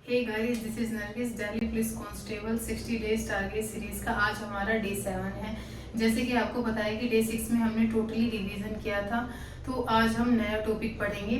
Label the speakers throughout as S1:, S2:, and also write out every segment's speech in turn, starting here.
S1: Hey guys, this is Nargis, Delhi police constable 60 days target series का आज हमारा डे 7 है। जैसे कि आपको पता है कि डे 6 में हमने टोटली रिवीजन किया था, तो आज हम नया टॉपिक पढ़ेंगे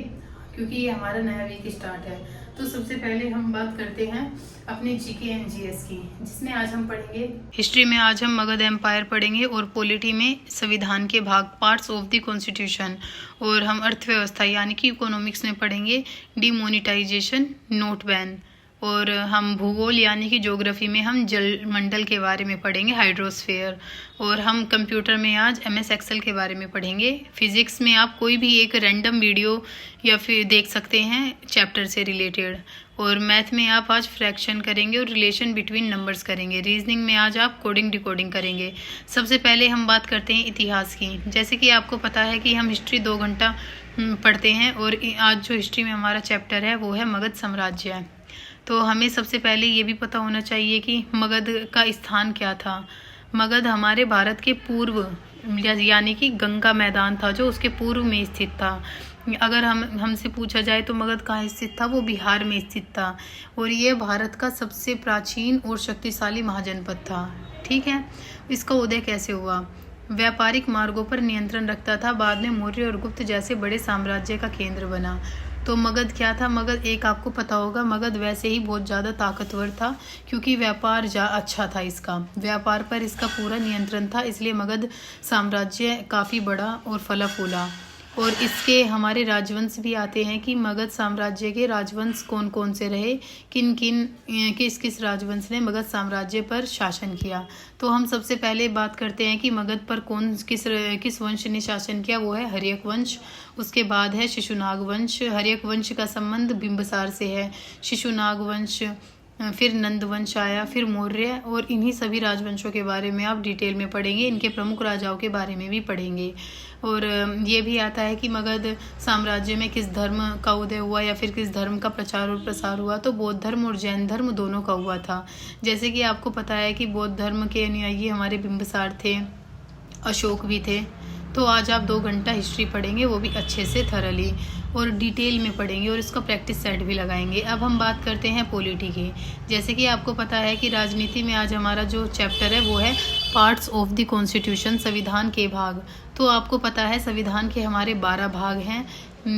S1: क्योंकि ये हमारा नया वीक स्टार्ट है। तो सबसे पहले हम बात करते हैं अपने जीके एंड जीएस की, जिसमें आज हम पढ़ेंगे हिस्ट्री में आज हम मगध एम्पायर पढ़ेंगे और पॉलिटी में संविधान के भाग पार्ट्स ऑफ द कॉन्स्टिट्यूशन, और हम अर्थव्यवस्था यानी कि इकोनॉमिक्स में पढ़ेंगे डिमोनिटाइजेशन, नोट बैन, और हम भूगोल यानी कि ज्योग्राफी में हम जल मंडल के बारे में पढ़ेंगे, हाइड्रोस्फीयर, और हम कंप्यूटर में आज एमएस एक्सेल के बारे में पढ़ेंगे। फिजिक्स में आप कोई भी एक रैंडम वीडियो या फिर देख सकते हैं चैप्टर से रिलेटेड, और मैथ में आप आज फ्रैक्शन करेंगे और रिलेशन बिटवीन नंबर्स करेंगे। रीजनिंग में आज आप कोडिंग डिकोडिंग करेंगे। सबसे पहले हम बात करते हैं इतिहास की। जैसे कि आपको पता है कि हम हिस्ट्री 2 घंटा पढ़ते हैं, और आज जो हिस्ट्री में हमारा चैप्टर है वो है मगध साम्राज्य। तो हमें सबसे पहले ये भी पता होना चाहिए कि मगध का स्थान क्या था। मगध हमारे भारत के पूर्व यानी कि गंगा मैदान था जो उसके पूर्व में स्थित था। अगर हमसे पूछा जाए तो मगध कहाँ स्थित था, वो बिहार में स्थित था, और ये भारत का सबसे प्राचीन और शक्तिशाली महाजनपद था। ठीक है, इसका उदय कैसे हुआ? व्यापारिक मार्गों पर नियंत्रण रखता था, बाद में मौर्य और गुप्त जैसे बड़े साम्राज्य का केंद्र बना। तो मगध क्या था? मगध एक आपको पता होगा, मगध वैसे ही बहुत ज़्यादा ताकतवर था क्योंकि व्यापार अच्छा था, इसका व्यापार पर इसका पूरा नियंत्रण था, इसलिए मगध साम्राज्य काफ़ी बड़ा और फला फूला। और इसके हमारे राजवंश भी आते हैं कि मगध साम्राज्य के राजवंश कौन कौन से रहे, किस किस राजवंश ने मगध साम्राज्य पर शासन किया। तो हम सबसे पहले बात करते हैं कि मगध पर किस वंश ने शासन किया। वो है हर्यक वंश। उसके बाद है शिशुनाग वंश। हर्यक वंश का संबंध बिंबिसार से है। शिशुनाग वंश, फिर नंद वंश आया, फिर मौर्य, और इन्हीं सभी राजवंशों के बारे में आप डिटेल में पढ़ेंगे। इनके प्रमुख राजाओं के बारे में भी पढ़ेंगे। और ये भी आता है कि मगध साम्राज्य में किस धर्म का उदय हुआ या फिर किस धर्म का प्रचार और प्रसार हुआ। तो बौद्ध धर्म और जैन धर्म दोनों का हुआ था। जैसे कि आपको पता है कि बौद्ध धर्म के अनुयायी हमारे बिंबिसार थे, अशोक भी थे। तो आज आप 2 घंटा हिस्ट्री पढ़ेंगे, वो भी अच्छे से थरली और डिटेल में पढ़ेंगे, और इसका प्रैक्टिस सेट भी लगाएंगे। अब हम बात करते हैं पॉलिटी की। जैसे कि आपको पता है कि राजनीति में आज हमारा जो चैप्टर है वो है पार्ट्स ऑफ द कॉन्स्टिट्यूशन, संविधान के भाग। तो आपको पता है संविधान के हमारे 12 भाग हैं।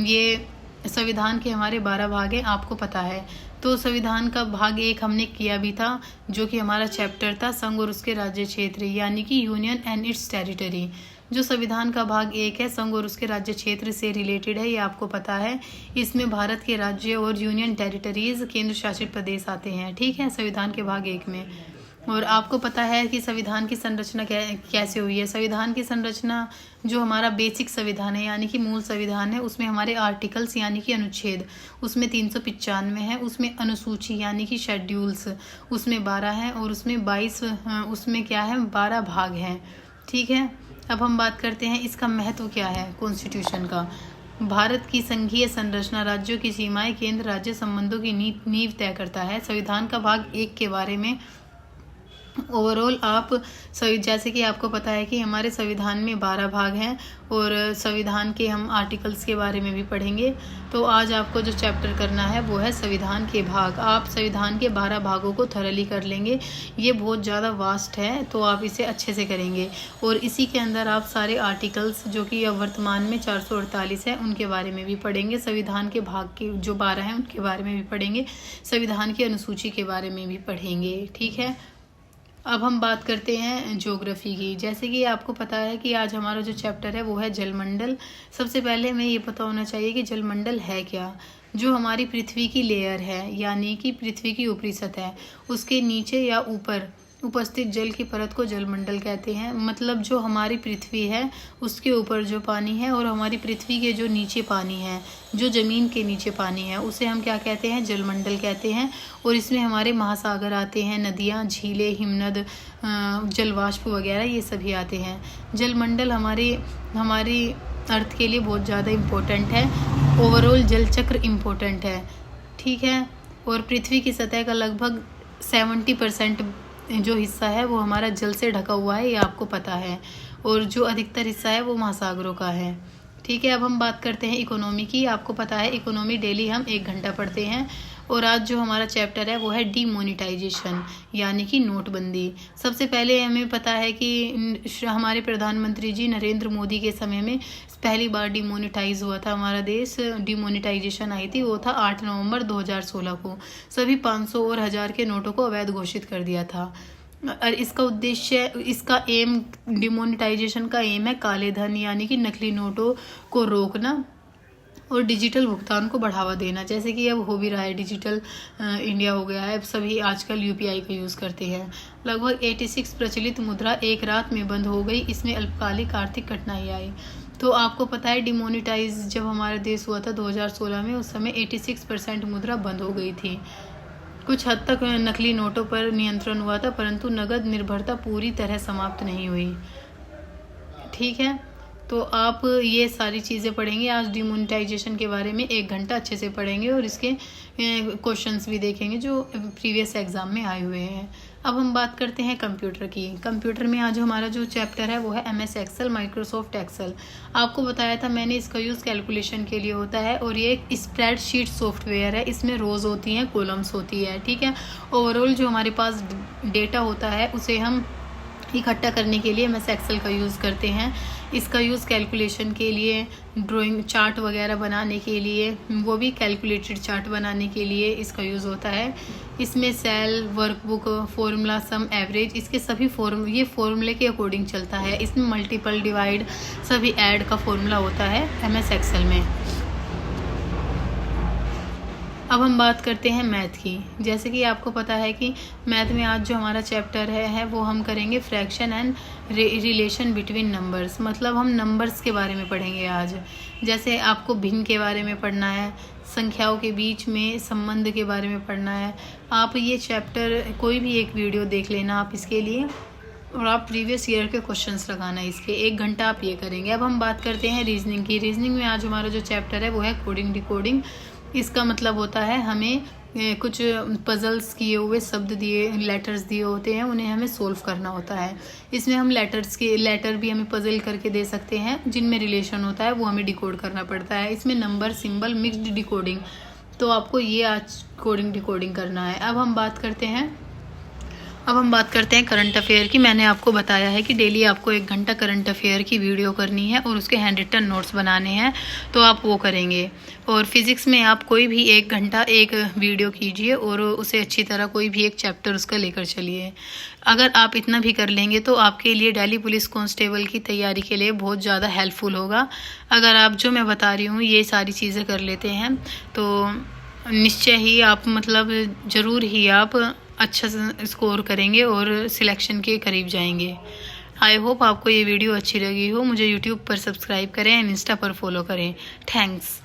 S1: ये संविधान के हमारे 12 भाग हैं, आपको पता है। तो संविधान का भाग 1 हमने किया भी था, जो कि हमारा चैप्टर था संघ और उसके राज्य क्षेत्र, यानी कि यूनियन एंड इट्स टेरिटरी। जो संविधान का भाग 1 है, संघ और उसके राज्य क्षेत्र से रिलेटेड है, ये आपको पता है। इसमें भारत के राज्य और यूनियन टेरिटरीज, केंद्र शासित प्रदेश आते हैं। ठीक है, संविधान के भाग 1 में। और आपको पता है कि संविधान की संरचना कैसे हुई है। संविधान की संरचना जो हमारा बेसिक संविधान है यानी कि मूल संविधान है, उसमें हमारे आर्टिकल्स यानी कि अनुच्छेद उसमें 395 है। उसमें अनुसूची यानी कि शेड्यूल्स उसमें 12 हैं, और उसमें 22 उसमें क्या है 12 भाग हैं। ठीक है, अब हम बात करते हैं इसका महत्व क्या है कॉन्स्टिट्यूशन का। भारत की संघीय संरचना, राज्यों की सीमाएं, केंद्र राज्य संबंधों की नींव तय करता है। संविधान का भाग 1 के बारे में ओवरऑल जैसे कि आपको पता है कि हमारे संविधान में 12 भाग हैं, और संविधान के हम आर्टिकल्स के बारे में भी पढ़ेंगे। तो आज आपको जो चैप्टर करना है वो है संविधान के भाग। आप संविधान के 12 भागों को थरली कर लेंगे। ये बहुत ज़्यादा वास्ट है, तो आप इसे अच्छे से करेंगे, और इसी के अंदर आप सारे आर्टिकल्स जो कि वर्तमान में 448 है उनके बारे में भी पढ़ेंगे। संविधान के भाग के जो 12 हैं उनके बारे में भी पढ़ेंगे। संविधान की अनुसूची के बारे में भी पढ़ेंगे। ठीक है, अब हम बात करते हैं ज्योग्राफी की। जैसे कि आपको पता है कि आज हमारा जो चैप्टर है वो है जलमंडल। सबसे पहले हमें ये पता होना चाहिए कि जलमंडल है क्या। जो हमारी पृथ्वी की लेयर है यानी कि पृथ्वी की ऊपरी सतह, उसके नीचे या ऊपर उपस्थित जल की परत को जलमंडल कहते हैं। मतलब जो हमारी पृथ्वी है उसके ऊपर जो पानी है, और हमारी पृथ्वी के जो नीचे पानी है, जो ज़मीन के नीचे पानी है, उसे हम क्या कहते हैं? जलमंडल कहते हैं। और इसमें हमारे महासागर आते हैं, नदियाँ, झीलें, हिमनद, जलवाष्प वगैरह ये सभी आते हैं। जलमंडल हमारी अर्थ के लिए बहुत ज़्यादा इम्पोर्टेंट है। ओवरऑल जल चक्र इम्पोर्टेंट है। ठीक है, और पृथ्वी की सतह का लगभग 70% जो हिस्सा है वो हमारा जल से ढका हुआ है, ये आपको पता है, और जो अधिकतर हिस्सा है वो महासागरों का है। ठीक है, अब हम बात करते हैं इकोनॉमी की। आपको पता है इकोनॉमी डेली हम 1 घंटा पढ़ते हैं, और आज जो हमारा चैप्टर है वो है डीमोनेटाइजेशन यानी कि नोटबंदी। सबसे पहले हमें पता है कि हमारे प्रधानमंत्री जी नरेंद्र मोदी के समय में पहली बार डीमोनेटाइज हुआ था हमारा देश। डीमोनेटाइजेशन आई थी वो था 8 नवंबर 2016 को। सभी 500 और 1000 के नोटों को अवैध घोषित कर दिया था। और इसका उद्देश्य, इसका एम, डिमोनेटाइजेशन का एम है काले धन यानी कि नकली नोटों को रोकना और डिजिटल भुगतान को बढ़ावा देना। जैसे कि अब हो भी रहा है, डिजिटल इंडिया हो गया है, अब सभी आजकल यूपीआई का यूज़ करते हैं। लगभग 86 प्रचलित मुद्रा एक रात में बंद हो गई, इसमें अल्पकालिक आर्थिक कठिनाई आई। तो आपको पता है डिमोनेटाइज जब हमारा देश हुआ था 2016 में, उस समय 86% मुद्रा बंद हो गई थी। कुछ हद तक नकली नोटों पर नियंत्रण हुआ था, परंतु नगद निर्भरता पूरी तरह समाप्त नहीं हुई। ठीक है, तो आप ये सारी चीज़ें पढ़ेंगे आज डिमोनेटाइजेशन के बारे में, 1 घंटा अच्छे से पढ़ेंगे और इसके क्वेश्चंस भी देखेंगे जो प्रीवियस एग्जाम में आए हुए हैं। अब हम बात करते हैं कंप्यूटर की। कंप्यूटर में आज हमारा जो चैप्टर है वो है MS एक्सेल, माइक्रोसॉफ्ट एक्सेल। आपको बताया था मैंने, इसका यूज़ कैलकुलेशन के लिए होता है और ये एक स्प्रेडशीट सॉफ्टवेयर है। इसमें रोज़ होती हैं, कॉलम्स होती है। ठीक है, ओवरऑल जो हमारे पास डेटा होता है उसे हम इकट्ठा करने के लिए MS एक्सेल का यूज़ करते हैं। इसका यूज़ कैलकुलेशन के लिए, ड्राइंग चार्ट वगैरह बनाने के लिए, वो भी कैलकुलेटेड चार्ट बनाने के लिए इसका यूज़ होता है। इसमें सेल, वर्कबुक, फॉर्मूला, सम, एवरेज, इसके सभी ये फॉर्मूले के अकॉर्डिंग चलता है। इसमें मल्टीपल, डिवाइड, सभी ऐड का फॉर्मूला होता है MS एक्सेल में। अब हम बात करते हैं मैथ की। जैसे कि आपको पता है कि मैथ में आज जो हमारा चैप्टर है वो हम करेंगे fraction and relation between numbers. मतलब हम नंबर्स के बारे में पढ़ेंगे आज। जैसे आपको भिन्न के बारे में पढ़ना है, संख्याओं के बीच में संबंध के बारे में पढ़ना है। आप ये चैप्टर कोई भी एक वीडियो देख लेना आप इसके लिए, और आप प्रीवियस ईयर के क्वेश्चंस लगाना इसके, 1 घंटा आप ये करेंगे। अब हम बात करते हैं रीजनिंग की। रीजनिंग में आज हमारा जो चैप्टर है वो है कोडिंग डिकोडिंग। इसका मतलब होता है हमें कुछ पजल्स किए हुए शब्द दिए, लेटर्स दिए होते हैं, उन्हें हमें सोल्व करना होता है। इसमें हम लेटर भी हमें पजल करके दे सकते हैं, जिनमें रिलेशन होता है वो हमें डिकोड करना पड़ता है। इसमें नंबर, सिंबल, मिक्स्ड डिकोडिंग, तो आपको ये आज कोडिंग डिकोडिंग करना है। अब हम बात करते हैं करंट अफेयर की। मैंने आपको बताया है कि डेली आपको 1 घंटा करंट अफेयर की वीडियो करनी है और उसके हैंड रिटन नोट्स बनाने हैं, तो आप वो करेंगे। और फिजिक्स में आप कोई भी 1 घंटा एक वीडियो कीजिए और उसे अच्छी तरह कोई भी एक चैप्टर उसका लेकर चलिए। अगर आप इतना भी कर लेंगे तो आपके लिए दिल्ली पुलिस कांस्टेबल की तैयारी के लिए बहुत ज़्यादा हेल्पफुल होगा। अगर आप जो मैं बता रही हूँ ये सारी चीज़ें कर लेते हैं तो निश्चय ही आप ज़रूर ही आप अच्छा स्कोर करेंगे और सिलेक्शन के करीब जाएंगे। आई होप आपको ये वीडियो अच्छी लगी हो। मुझे यूट्यूब पर सब्सक्राइब करें एंड इंस्टा पर फॉलो करें। थैंक्स।